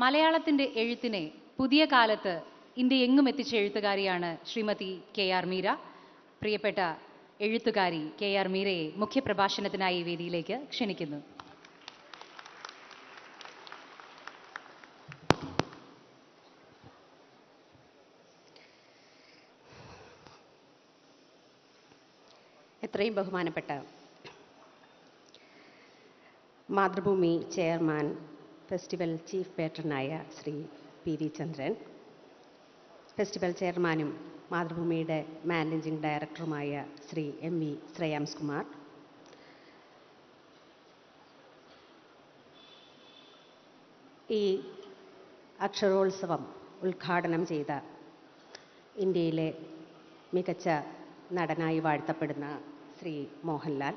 മലയാളത്തിൻ്റെ എഴുത്തിനെ പുതിയ കാലത്ത് ഇന്ത്യ എങ്ങും എത്തിച്ച എഴുത്തുകാരിയാണ് ശ്രീമതി കെ.ആർ. മീര. പ്രിയപ്പെട്ട എഴുത്തുകാരി കെ.ആർ. മീരയെ മുഖ്യപ്രഭാഷണത്തിനായി വേദിയിലേക്ക് ക്ഷണിക്കുന്നു. എത്രയും ബഹുമാനപ്പെട്ട മാതൃഭൂമി ചെയർമാൻ, ഫെസ്റ്റിവൽ ചീഫ് പേട്രനായ ശ്രീ പി.വി. ചന്ദ്രൻ, ഫെസ്റ്റിവൽ ചെയർമാനും മാതൃഭൂമിയുടെ മാനേജിംഗ് ഡയറക്ടറുമായ ശ്രീ എം.വി. ശ്രേയാംസ് കുമാർ, ഈ അക്ഷരോത്സവം ഉദ്ഘാടനം ചെയ്ത ഇന്ത്യയിലെ മികച്ച നടനായി വാഴ്ത്തപ്പെടുന്ന ശ്രീ മോഹൻലാൽ,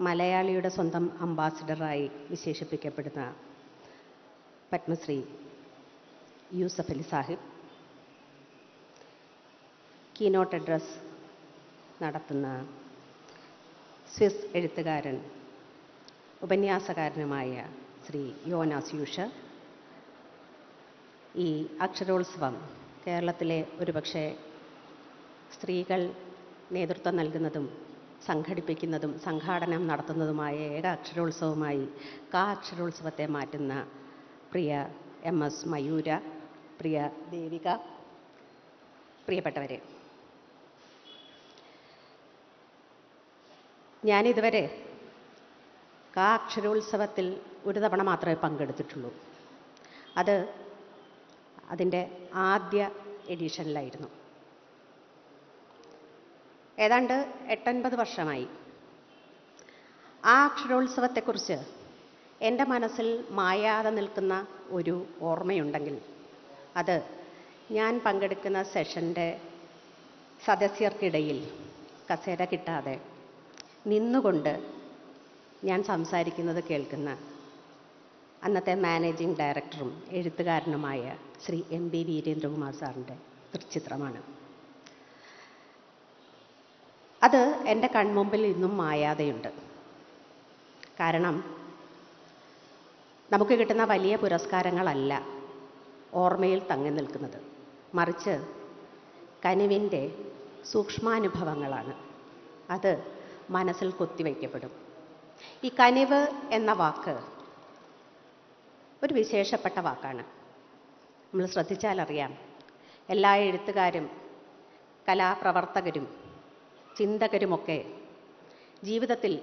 മലയാളിയുടെ സ്വന്തം അംബാസിഡറായി വിശേഷിപ്പിക്കപ്പെടുന്ന പത്മശ്രീ യൂസഫ് അലി സാഹിബ്, കീനോട്ട് അഡ്രസ് നടത്തുന്ന സ്വിസ് എഴുത്തുകാരൻ ഉപന്യാസകാരനുമായ ശ്രീ യോനാസ് യൂഷർ, ഈ അക്ഷരോത്സവം കേരളത്തിലെ ഒരുപക്ഷെ സ്ത്രീകൾ നേതൃത്വം നൽകുന്നതും സംഘടിപ്പിക്കുന്നതും സംഘാടനം നടത്തുന്നതുമായ ഏക അക്ഷരോത്സവമായി അക്ഷരോത്സവത്തെ മാറ്റുന്ന പ്രിയ MS മയൂര, പ്രിയ ദേവിക, പ്രിയപ്പെട്ടവരെ, ഞാനിതുവരെ അക്ഷരോത്സവത്തിൽ ഒരു തവണ മാത്രമേ പങ്കെടുത്തിട്ടുള്ളൂ. അത് അതിൻ്റെ ആദ്യ എഡിഷനിലായിരുന്നു. ഏതാണ്ട് 8-9 വർഷമായി. ആ അക്ഷരോത്സവത്തെക്കുറിച്ച് എൻ്റെ മനസ്സിൽ മായാതെ നിൽക്കുന്ന ഒരു ഓർമ്മയുണ്ടെങ്കിൽ അത് ഞാൻ പങ്കെടുക്കുന്ന സെഷൻ്റെ സദസ്യർക്കിടയിൽ കസേര കിട്ടാതെ നിന്നുകൊണ്ട് ഞാൻ സംസാരിക്കുന്നത് കേൾക്കുന്ന അന്നത്തെ മാനേജിംഗ് ഡയറക്ടറും എഴുത്തുകാരനുമായ ശ്രീ M.B. വീരേന്ദ്രകുമാർ സാറിൻ്റെ ദൃക്ചിത്രമാണ്. അത് എൻ്റെ കൺമുമ്പിൽ ഇന്നും മായാതെയുണ്ട്. കാരണം നമുക്ക് കിട്ടുന്ന വലിയ പുരസ്കാരങ്ങളല്ല ഓർമ്മയിൽ തങ്ങി നിൽക്കുന്നത്, മറിച്ച് കനിവിൻ്റെ സൂക്ഷ്മാനുഭവങ്ങളാണ്. അത് മനസ്സിൽ കൊത്തിവയ്ക്കപ്പെടും. ഈ കനിവ് എന്ന വാക്ക് ഒരു വിശേഷപ്പെട്ട വാക്കാണ്. നമ്മൾ ശ്രദ്ധിച്ചാലറിയാം, എല്ലാ എഴുത്തുകാരും കലാപ്രവർത്തകരും ചിന്തകരുമൊക്കെ ജീവിതത്തിൽ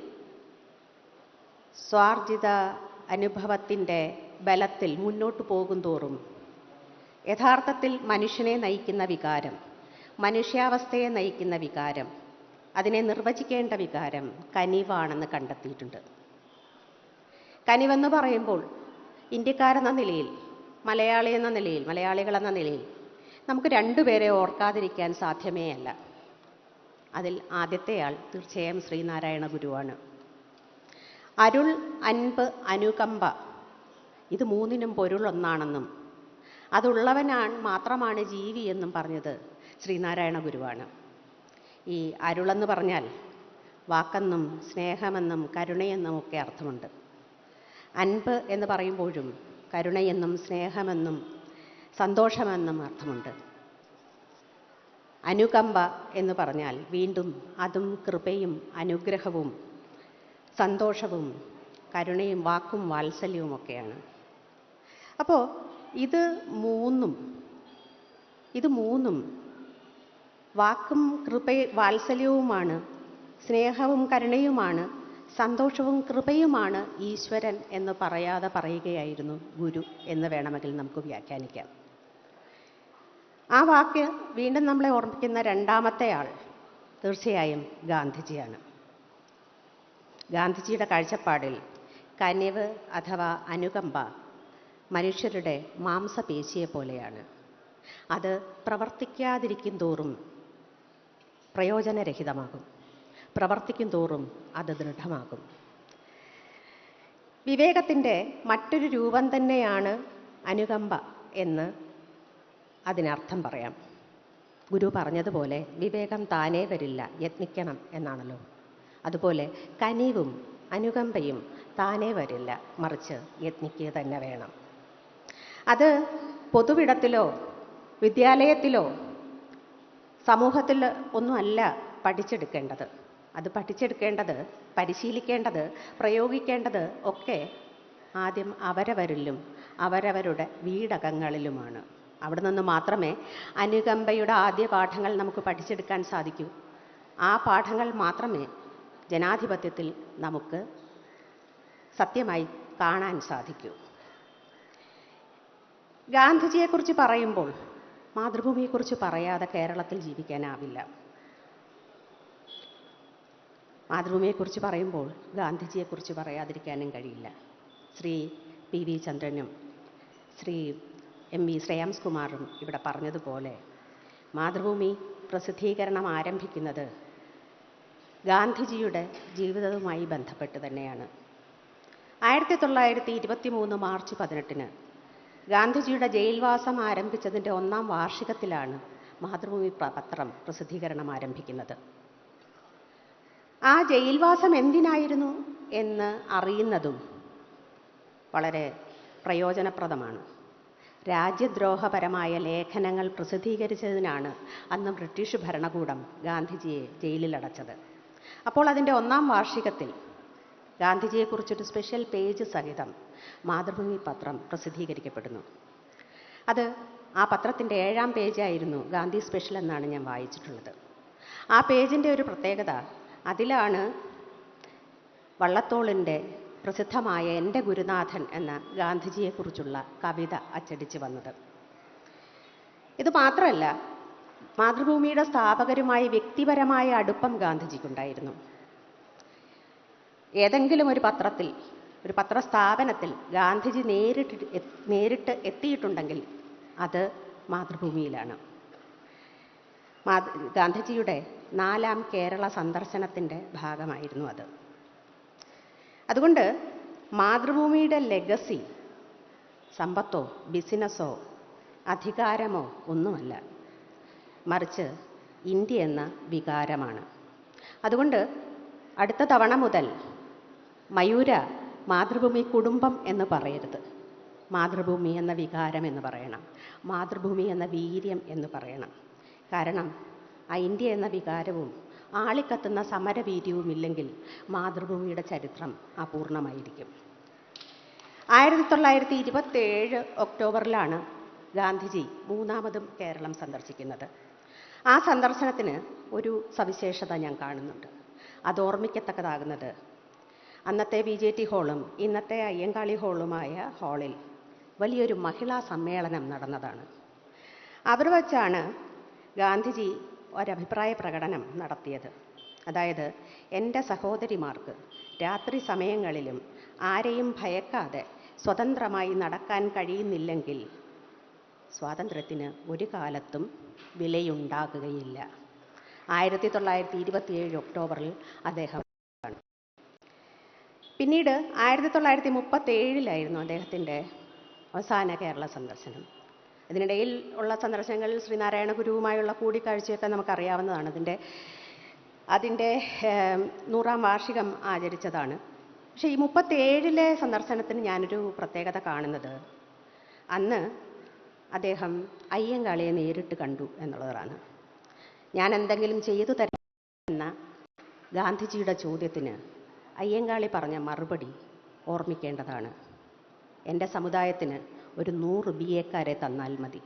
സ്വാർജിത അനുഭവത്തിൻ്റെ ബലത്തിൽ മുന്നോട്ട് പോകും തോറും യഥാർത്ഥത്തിൽ മനുഷ്യനെ നയിക്കുന്ന വികാരം, മനുഷ്യാവസ്ഥയെ നയിക്കുന്ന വികാരം, അതിനെ നിർവചിക്കേണ്ട വികാരം കനിവാണെന്ന് കണ്ടെത്തിയിട്ടുണ്ട്. കനിവെന്ന് പറയുമ്പോൾ ഇന്ത്യക്കാരെന്ന നിലയിൽ, മലയാളി എന്ന നിലയിൽ, മലയാളികളെന്ന നിലയിൽ നമുക്ക് രണ്ടുപേരെ ഓർക്കാതിരിക്കാൻ സാധ്യമേ അല്ല. അതിൽ ആദ്യത്തെയാൾ തീർച്ചയായും ശ്രീനാരായണ ഗുരുവാണ്. അരുൾ, അൻപ്, അനുകമ്പ, ഇത് മൂന്നിനും പൊരുളൊന്നാണെന്നും അതുള്ളവനാണ് മാത്രമാണ് ജീവി എന്നും പറഞ്ഞത് ശ്രീനാരായണ ഗുരുവാണ്. ഈ അരുളെന്ന് പറഞ്ഞാൽ വാക്കെന്നും സ്നേഹമെന്നും കരുണയെന്നും ഒക്കെ അർത്ഥമുണ്ട്. അൻപ് എന്ന് പറയുമ്പോഴും കരുണയെന്നും സ്നേഹമെന്നും സന്തോഷമെന്നും അർത്ഥമുണ്ട്. അനുകമ്പ എന്ന് പറഞ്ഞാൽ വീണ്ടും അതും കൃപയും അനുഗ്രഹവും സന്തോഷവും കരുണയും വാക്കും വാത്സല്യവും ഒക്കെയാണ്. അപ്പോൾ ഇത് മൂന്നും വാക്കും വാത്സല്യവുമാണ്, സ്നേഹവും കരുണയുമാണ്, സന്തോഷവും കൃപയുമാണ് ഈശ്വരൻ എന്ന് പറയാതെ പറയുകയായിരുന്നു ഗുരു എന്ന് വേണമെങ്കിൽ നമുക്ക് വ്യാഖ്യാനിക്കാം. ആ വാക്ക് വീണ്ടും നമ്മളെ ഓർമ്മിക്കുന്ന രണ്ടാമത്തെ ആൾ തീർച്ചയായും ഗാന്ധിജിയാണ്. ഗാന്ധിജിയുടെ കാഴ്ചപ്പാടിൽ കനിവ് അഥവാ അനുകമ്പ മനുഷ്യരുടെ മാംസപേശിയെ പോലെയാണ്. അത് പ്രവർത്തിക്കാതിരിക്കും തോറും പ്രയോജനരഹിതമാകും, പ്രവർത്തിക്കും തോറും അത് ദൃഢമാകും. വിവേകത്തിൻ്റെ മറ്റൊരു രൂപം തന്നെയാണ് അനുകമ്പ എന്ന് അതിനർത്ഥം പറയാം. ഗുരു പറഞ്ഞതുപോലെ വിവേകം താനേ വരില്ല, യത്നിക്കണം എന്നാണല്ലോ. അതുപോലെ കനിവും അനുകമ്പയും താനേ വരില്ല, മറിച്ച് യത്നിക്കുക തന്നെ വേണം. അത് പൊതുവിടത്തിലോ വിദ്യാലയത്തിലോ സമൂഹത്തിൽ ഒന്നുമല്ല പഠിച്ചെടുക്കേണ്ടത്. അത് പഠിച്ചെടുക്കേണ്ടത്, പരിശീലിക്കേണ്ടത്, പ്രയോഗിക്കേണ്ടത് ഒക്കെ ആദ്യം അവരവരിലും അവരവരുടെ വീടകങ്ങളിലുമാണ്. അവിടെ നിന്ന് മാത്രമേ അനുകമ്പയുടെ ആദ്യ പാഠങ്ങൾ നമുക്ക് പഠിച്ചെടുക്കാൻ സാധിക്കൂ. ആ പാഠങ്ങൾ മാത്രമേ ജനാധിപത്യത്തിൽ നമുക്ക് സത്യമായി കാണാൻ സാധിക്കൂ. ഗാന്ധിജിയെക്കുറിച്ച് പറയുമ്പോൾ മാതൃഭൂമിയെക്കുറിച്ച് പറയാതെ കേരളത്തിൽ ജീവിക്കാനാവില്ല. മാതൃഭൂമിയെക്കുറിച്ച് പറയുമ്പോൾ ഗാന്ധിജിയെക്കുറിച്ച് പറയാതിരിക്കാനും കഴിയില്ല. ശ്രീ പി.വി. ചന്ദ്രനും ശ്രീ എം.വി. ശ്രേയാംസ് കുമാറും ഇവിടെ പറഞ്ഞതുപോലെ മാതൃഭൂമി പ്രസിദ്ധീകരണം ആരംഭിക്കുന്നത് ഗാന്ധിജിയുടെ ജീവിതവുമായി ബന്ധപ്പെട്ട് തന്നെയാണ്. 1923 മാർച്ച് 18 ഗാന്ധിജിയുടെ ജയിൽവാസം ആരംഭിച്ചതിൻ്റെ 1-ാം വാർഷികത്തിലാണ് മാതൃഭൂമി പത്രം പ്രസിദ്ധീകരണം ആരംഭിക്കുന്നത്. ആ ജയിൽവാസം എന്തിനായിരുന്നു എന്ന് അറിയുന്നതും വളരെ പ്രയോജനപ്രദമാണ്. രാജ്യദ്രോഹപരമായ ലേഖനങ്ങൾ പ്രസിദ്ധീകരിച്ചതിനാണ് അന്ന് ബ്രിട്ടീഷ് ഭരണകൂടം ഗാന്ധിജിയെ ജയിലിലടച്ചത്. അപ്പോൾ അതിൻ്റെ 1-ാം വാർഷികത്തിൽ ഗാന്ധിജിയെക്കുറിച്ചൊരു സ്പെഷ്യൽ പേജ് സഹിതം മാതൃഭൂമി പത്രം പ്രസിദ്ധീകരിക്കപ്പെടുന്നു. അത് ആ പത്രത്തിൻ്റെ 7-ാം പേജായിരുന്നു ഗാന്ധി സ്പെഷ്യൽ എന്നാണ് ഞാൻ വായിച്ചിട്ടുള്ളത്. ആ പേജിൻ്റെ ഒരു പ്രത്യേകത, അതിലാണ് വള്ളത്തോളിൻ്റെ പ്രസിദ്ധമായ എൻ്റെ ഗുരുനാഥൻ എന്ന ഗാന്ധിജിയെക്കുറിച്ചുള്ള കവിത അച്ചടിച്ച് വന്നത്. ഇത് മാത്രമല്ല, മാതൃഭൂമിയുടെ സ്ഥാപകരുമായി വ്യക്തിപരമായ അടുപ്പം ഗാന്ധിജിക്കുണ്ടായിരുന്നു. ഏതെങ്കിലും ഒരു പത്രത്തിൽ, ഒരു പത്രസ്ഥാപനത്തിൽ ഗാന്ധിജി നേരിട്ട് എത്തിയിട്ടുണ്ടെങ്കിൽ അത് മാതൃഭൂമിയിലാണ്. ഗാന്ധിജിയുടെ 4-ാം കേരള സന്ദർശനത്തിൻ്റെ ഭാഗമായിരുന്നു അത്. അതുകൊണ്ട് മാതൃഭൂമിയുടെ ലെഗസി സമ്പത്തോ ബിസിനസ്സോ അധികാരമോ ഒന്നുമല്ല, മറിച്ച് ഇന്ത്യ എന്ന വികാരമാണ്. അതുകൊണ്ട് അടുത്ത തവണ മുതൽ മയൂര മാതൃഭൂമി കുടുംബം എന്ന് പറയരുത്, മാതൃഭൂമി എന്ന വികാരം എന്ന് പറയണം, മാതൃഭൂമി എന്ന വീര്യം എന്ന് പറയണം. കാരണം ആ ഇന്ത്യ എന്ന വികാരവും ആളിക്കത്തുന്ന സമരവീര്യവും ഇല്ലെങ്കിൽ മാതൃഭൂമിയുടെ ചരിത്രം അപൂർണമായിരിക്കും. 1927 ഒക്ടോബറിലാണ് ഗാന്ധിജി 3-മതും കേരളം സന്ദർശിക്കുന്നത്. ആ സന്ദർശനത്തിന് ഒരു സവിശേഷത ഞാൻ കാണുന്നുണ്ട്. അത് ഓർമ്മിക്കത്തക്കതാകുന്നത് അന്നത്തെ VJT ഹാളും ഇന്നത്തെ അയ്യങ്കാളി ഹാളുമായ ഹാളിൽ വലിയൊരു മഹിളാ സമ്മേളനം നടന്നതാണ്. അവിടെ വച്ചാണ് ഗാന്ധിജി ഒരഭിപ്രായ പ്രകടനം നടത്തിയത്. അതായത്, എൻ്റെ സഹോദരിമാർക്ക് രാത്രി സമയങ്ങളിലും ആരെയും ഭയക്കാതെ സ്വതന്ത്രമായി നടക്കാൻ കഴിയുന്നില്ലെങ്കിൽ സ്വാതന്ത്ര്യത്തിന് ഒരു കാലത്തും വിലയുണ്ടാകുകയില്ല. 1927 ഒക്ടോബറിൽ അദ്ദേഹം. പിന്നീട് 1937 അദ്ദേഹത്തിൻ്റെ അവസാന കേരള സന്ദർശനം. ഇതിനിടയിൽ ഉള്ള സന്ദർശനങ്ങളിൽ ശ്രീനാരായണ ഗുരുവുമായുള്ള കൂടിക്കാഴ്ചയൊക്കെ നമുക്കറിയാവുന്നതാണ്. അതിൻ്റെ 100-ാം വാർഷികം ആചരിച്ചതാണ്. പക്ഷേ ഈ 37 സന്ദർശനത്തിന് ഞാനൊരു പ്രത്യേകത കാണുന്നത്, അന്ന് അദ്ദേഹം അയ്യങ്കാളിയെ നേരിട്ട് കണ്ടു എന്നുള്ളതാണ്. ഞാൻ എന്തെങ്കിലും ചെയ്തു തരാം എന്ന ഗാന്ധിജിയുടെ ചോദ്യത്തിന് അയ്യങ്കാളി പറഞ്ഞ മറുപടി ഓർമ്മിക്കേണ്ടതാണ്. എൻ്റെ സമുദായത്തിന് ഒരു 100 BA-ക്കാരെ തന്നാൽ മതി,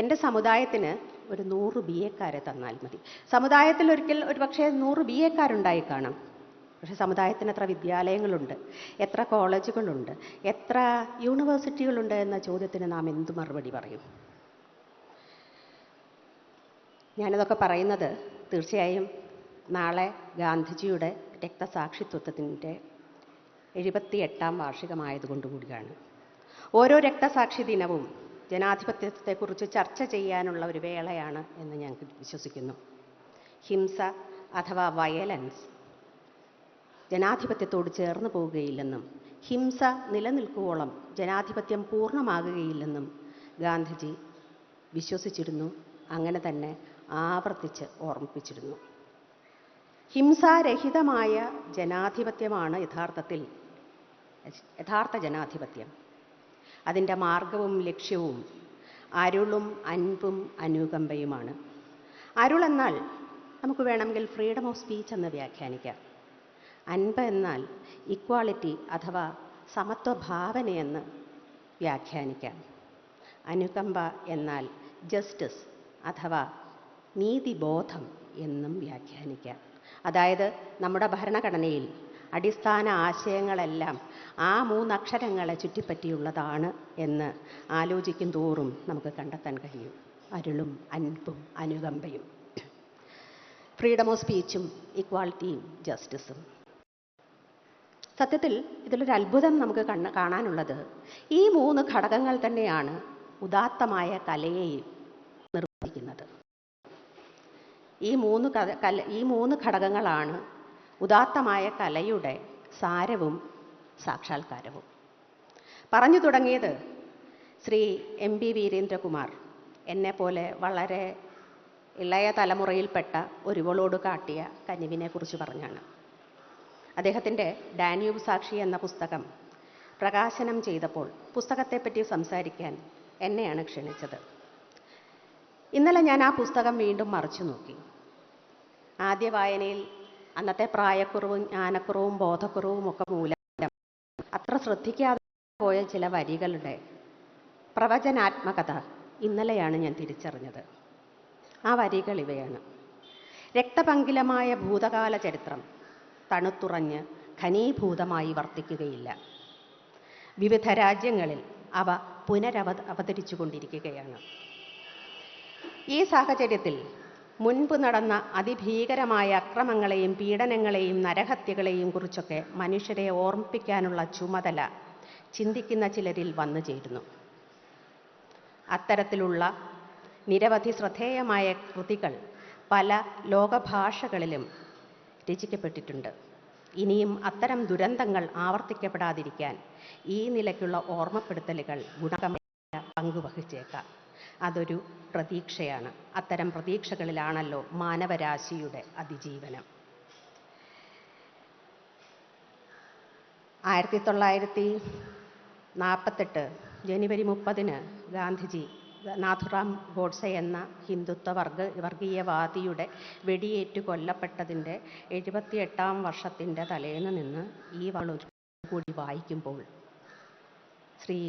എൻ്റെ സമുദായത്തിന് ഒരു 100 BA-ക്കാരെ തന്നാൽ മതി. സമുദായത്തിൽ ഒരു പക്ഷേ 100 BA-ക്കാരുണ്ടായി കാണാം. പക്ഷേ സമുദായത്തിന് എത്ര വിദ്യാലയങ്ങളുണ്ട്, എത്ര കോളേജുകളുണ്ട്, എത്ര യൂണിവേഴ്സിറ്റികളുണ്ട് എന്ന ചോദ്യത്തിന് നാം എന്തു മറുപടി പറയും? ഞാനിതൊക്കെ പറയുന്നത് തീർച്ചയായും നാളെ ഗാന്ധിജിയുടെ രക്തസാക്ഷിത്വത്തിൻ്റെ 78-ാം വാർഷികമായതുകൊണ്ടുകൂടിയാണ്. ഓരോ രക്തസാക്ഷി ദിനവും ജനാധിപത്യത്തെക്കുറിച്ച് ചർച്ച ചെയ്യാനുള്ള ഒരു വേളയാണ് എന്ന് ഞാൻ വിശ്വസിക്കുന്നു. ഹിംസ അഥവാ വയലൻസ് ജനാധിപത്യത്തോട് ചേർന്ന് പോവുകയില്ലെന്നും ഹിംസ നിലനിൽക്കുവോളം ജനാധിപത്യം പൂർണ്ണമാകുകയില്ലെന്നും ഗാന്ധിജി വിശ്വസിച്ചിരുന്നു. അങ്ങനെ തന്നെ ആവർത്തിച്ച് ഓർമ്മിപ്പിച്ചിരുന്നു. ഹിംസാരഹിതമായ ജനാധിപത്യമാണ് യഥാർത്ഥ ജനാധിപത്യം. അതിൻ്റെ മാർഗവും ലക്ഷ്യവും അരുളും അൻപും അനുകമ്പയുമാണ്. അരുളെന്നാൽ നമുക്ക് വേണമെങ്കിൽ ഫ്രീഡം ഓഫ് സ്പീച്ച് എന്ന് വ്യാഖ്യാനിക്കാം. അൻപ് എന്നാൽ ഇക്വാളിറ്റി അഥവാ സമത്വ ഭാവനയെന്ന് വ്യാഖ്യാനിക്കാം. അനുകമ്പ എന്നാൽ ജസ്റ്റിസ് അഥവാ നീതിബോധം എന്നും വ്യാഖ്യാനിക്കാം. അതായത് നമ്മുടെ ഭരണഘടനയിൽ അടിസ്ഥാന ആശയങ്ങളെല്ലാം ആ മൂന്നക്ഷരങ്ങളെ ചുറ്റിപ്പറ്റിയുള്ളതാണ് എന്ന് ആലോചിക്കും തോറും നമുക്ക് കണ്ടെത്താൻ കഴിയും. അരുളും അൻപും അനുകമ്പയും, ഫ്രീഡം ഓഫ് സ്പീച്ചും ഇക്വാളിറ്റിയും ജസ്റ്റിസും. സത്യത്തിൽ ഇതിലൊരു അത്ഭുതം നമുക്ക് കാണാനുള്ളത് ഈ മൂന്ന് ഘടകങ്ങൾ തന്നെയാണ് ഉദാത്തമായ കലയെയും നിർവചിക്കുന്നത്. ഈ മൂന്ന് ഘടകങ്ങളാണ് ഉദാത്തമായ കലയുടെ സാരവും സാക്ഷാത്കാരവും. പറഞ്ഞു തുടങ്ങിയത് ശ്രീ MP വീരേന്ദ്രകുമാർ എന്നെപ്പോലെ വളരെ ഇളയ തലമുറയിൽപ്പെട്ട ഒരുവളോട് കാട്ടിയ കനിവിനെക്കുറിച്ച് പറഞ്ഞാണ്. അദ്ദേഹത്തിൻ്റെ ഡാന്യൂബ് സാക്ഷി എന്ന പുസ്തകം പ്രകാശനം ചെയ്തപ്പോൾ പുസ്തകത്തെപ്പറ്റി സംസാരിക്കാൻ എന്നെയാണ് ക്ഷണിച്ചത്. ഇന്നലെ ഞാൻ ആ പുസ്തകം വീണ്ടും മറിച്ചു നോക്കി. ആദ്യ വായനയിൽ അന്നത്തെ പ്രായക്കുറവും ജ്ഞാനക്കുറവും ബോധക്കുറവും ഒക്കെ മൂലം അത്ര ശ്രദ്ധിക്കാതെ പോയ ചില വരികളുടെ പ്രവചനാത്മകത ഇന്നലെയാണ് ഞാൻ തിരിച്ചറിഞ്ഞത്. ആ വരികൾ ഇവയാണ്: രക്തപങ്കിലമായ ഭൂതകാല ചരിത്രം തണുത്തുറഞ്ഞ് ഘനീഭൂതമായി വർത്തിക്കുകയില്ല. വിവിധ രാജ്യങ്ങളിൽ അവ അവതരിച്ചു കൊണ്ടിരിക്കുകയാണ്. ഈ സാഹചര്യത്തിൽ മുൻപ് നടന്ന അതിഭീകരമായ അക്രമങ്ങളെയും പീഡനങ്ങളെയും നരഹത്യകളെയും കുറിച്ചൊക്കെ മനുഷ്യരെ ഓർമ്മിപ്പിക്കാനുള്ള ചുമതല ചിന്തിക്കുന്ന ചിലരിൽ വന്നു ചേരുന്നു. അത്തരത്തിലുള്ള നിരവധി ശ്രദ്ധേയമായ കൃതികൾ പല ലോകഭാഷകളിലും രചിക്കപ്പെട്ടിട്ടുണ്ട്. ഇനിയും അത്തരം ദുരന്തങ്ങൾ ആവർത്തിക്കപ്പെടാതിരിക്കാൻ ഈ നിലയ്ക്കുള്ള ഓർമ്മപ്പെടുത്തലുകൾ ഗുണകരമായ പങ്കുവഹിച്ചേക്കാം. അതൊരു പ്രതീക്ഷയാണ്. അത്തരം പ്രതീക്ഷകളിലാണല്ലോ മാനവരാശിയുടെ അതിജീവനം. 1948 ജനുവരി 30 ഗാന്ധിജി നാഥുറാം ഗോഡ്സെ എന്ന ഹിന്ദുത്വ വർഗീയവാദിയുടെ വെടിയേറ്റു കൊല്ലപ്പെട്ടതിൻ്റെ 78ാം വർഷത്തിൻ്റെ തലേന്ന് നിന്ന് ഈ വളൊരു കൂടി വായിക്കുമ്പോൾ ശ്രീ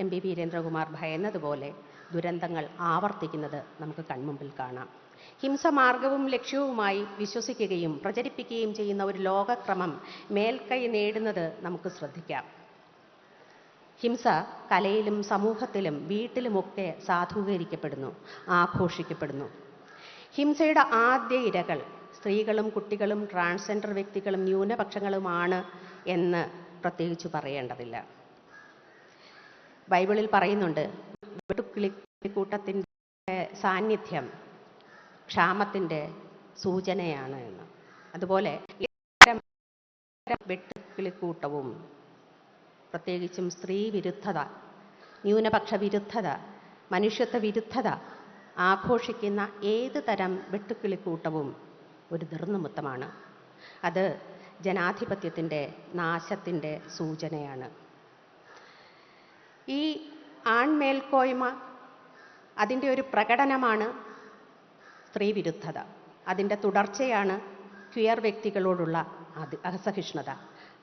MP വീരേന്ദ്രകുമാർ ഭയന്നതുപോലെ ദുരന്തങ്ങൾ ആവർത്തിക്കുന്നത് നമുക്ക് കൺമുമ്പിൽ കാണാം. ഹിംസമാർഗവും ലക്ഷ്യവുമായി വിശ്വസിക്കുകയും പ്രചരിപ്പിക്കുകയും ചെയ്യുന്ന ഒരു ലോകക്രമം മേൽക്കൈ നേടുന്നത് നമുക്ക് ശ്രദ്ധിക്കാം. ഹിംസ കലയിലും സമൂഹത്തിലും വീട്ടിലുമൊക്കെ സാധൂകരിക്കപ്പെടുന്നു, ആഘോഷിക്കപ്പെടുന്നു. ഹിംസയുടെ ആദ്യ ഇരകൾ സ്ത്രീകളും കുട്ടികളും ട്രാൻസ്ജെൻഡർ വ്യക്തികളും ന്യൂനപക്ഷങ്ങളുമാണ് എന്ന് പ്രത്യേകിച്ച് പറയേണ്ടതില്ല. ബൈബിളിൽ പറയുന്നുണ്ട്, വെട്ടുക്കിളിക്കൂട്ടത്തിൻ്റെ സാന്നിധ്യം ക്ഷാമത്തിൻ്റെ സൂചനയാണ് എന്ന്. അതുപോലെ വെട്ടുക്കിളിക്കൂട്ടവും പ്രത്യേകിച്ചും സ്ത്രീ വിരുദ്ധത, ന്യൂനപക്ഷ വിരുദ്ധത, മനുഷ്യത്വ വിരുദ്ധത ആഘോഷിക്കുന്ന ഏത് തരം വെട്ടുക്കിളിക്കൂട്ടവും ഒരു നിർനിമിത്തമാണ്. അത് ജനാധിപത്യത്തിൻ്റെ നാശത്തിൻ്റെ സൂചനയാണ്. ഈ ആൺമേൽക്കോയ്മ അതിൻ്റെ ഒരു പ്രകടനമാണ് സ്ത്രീ വിരുദ്ധത. അതിൻ്റെ തുടർച്ചയാണ് ക്വിയർ വ്യക്തികളോടുള്ള അസഹിഷ്ണുത.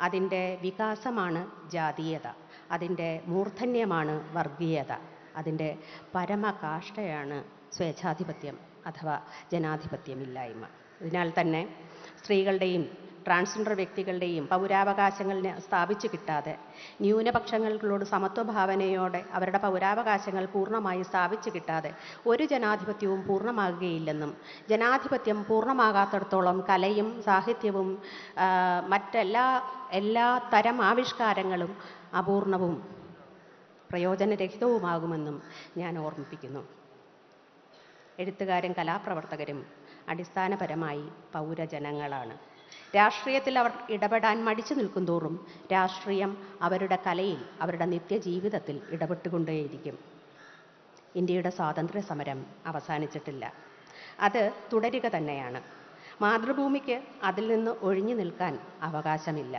അതിൻ്റെ വികാസമാണ് ജാതീയത. അതിൻ്റെ മൂർധന്യമാണ് വർഗീയത. അതിൻ്റെ പരമകാഷ്ഠയാണ് സ്വേച്ഛാധിപത്യം അഥവാ ജനാധിപത്യമില്ലായ്മ. അതിനാൽ തന്നെ സ്ത്രീകളുടെയും ട്രാൻസ്ജെൻഡർ വ്യക്തികളുടെയും പൗരാവകാശങ്ങൾ സ്ഥാപിച്ചു കിട്ടാതെ, ന്യൂനപക്ഷങ്ങളോട് സമത്വഭാവനയോടെ അവരുടെ പൗരാവകാശങ്ങൾ പൂർണ്ണമായി സ്ഥാപിച്ചു കിട്ടാതെ ഒരു ജനാധിപത്യവും പൂർണ്ണമാകുകയില്ലെന്നും ജനാധിപത്യം പൂർണ്ണമാകാത്തിടത്തോളം കലയും സാഹിത്യവും എല്ലാ തരം ആവിഷ്കാരങ്ങളും അപൂർണവും പ്രയോജനരഹിതവുമാകുമെന്നും ഞാൻ ഓർമ്മിപ്പിക്കുന്നു. എഴുത്തുകാരും കലാപ്രവർത്തകരും അടിസ്ഥാനപരമായി പൗരജനങ്ങളാണ്. രാഷ്ട്രീയത്തിൽ അവർ ഇടപെടാൻ മടിച്ചു നിൽക്കുന്തോറും രാഷ്ട്രീയം അവരുടെ കലയിൽ, അവരുടെ നിത്യജീവിതത്തിൽ ഇടപെട്ടുകൊണ്ടേയിരിക്കും. ഇന്ത്യയുടെ സ്വാതന്ത്ര്യ സമരം അവസാനിച്ചിട്ടില്ല, അത് തുടരുക തന്നെയാണ്. മാതൃഭൂമിക്ക് അതിൽ നിന്ന് ഒഴിഞ്ഞു നിൽക്കാൻ അവകാശമില്ല.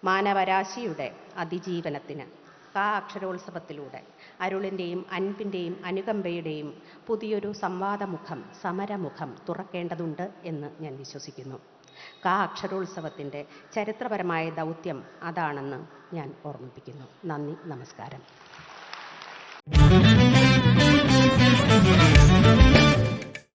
മാനവരാശിയുടെ അതിജീവനത്തിന് അക്ഷരോത്സവത്തിലൂടെ അരുളിൻ്റെയും അൻപിൻ്റെയും അനുകമ്പയുടെയും പുതിയൊരു സംവാദമുഖം, സമരമുഖം തുറക്കേണ്ടതുണ്ട് എന്ന് ഞാൻ വിശ്വസിക്കുന്നു. അക്ഷരോത്സവത്തിൻ്റെ ചരിത്രപരമായ ദൗത്യം അതാണെന്ന് ഞാൻ ഓർമ്മിപ്പിക്കുന്നു. നന്ദി, നമസ്കാരം.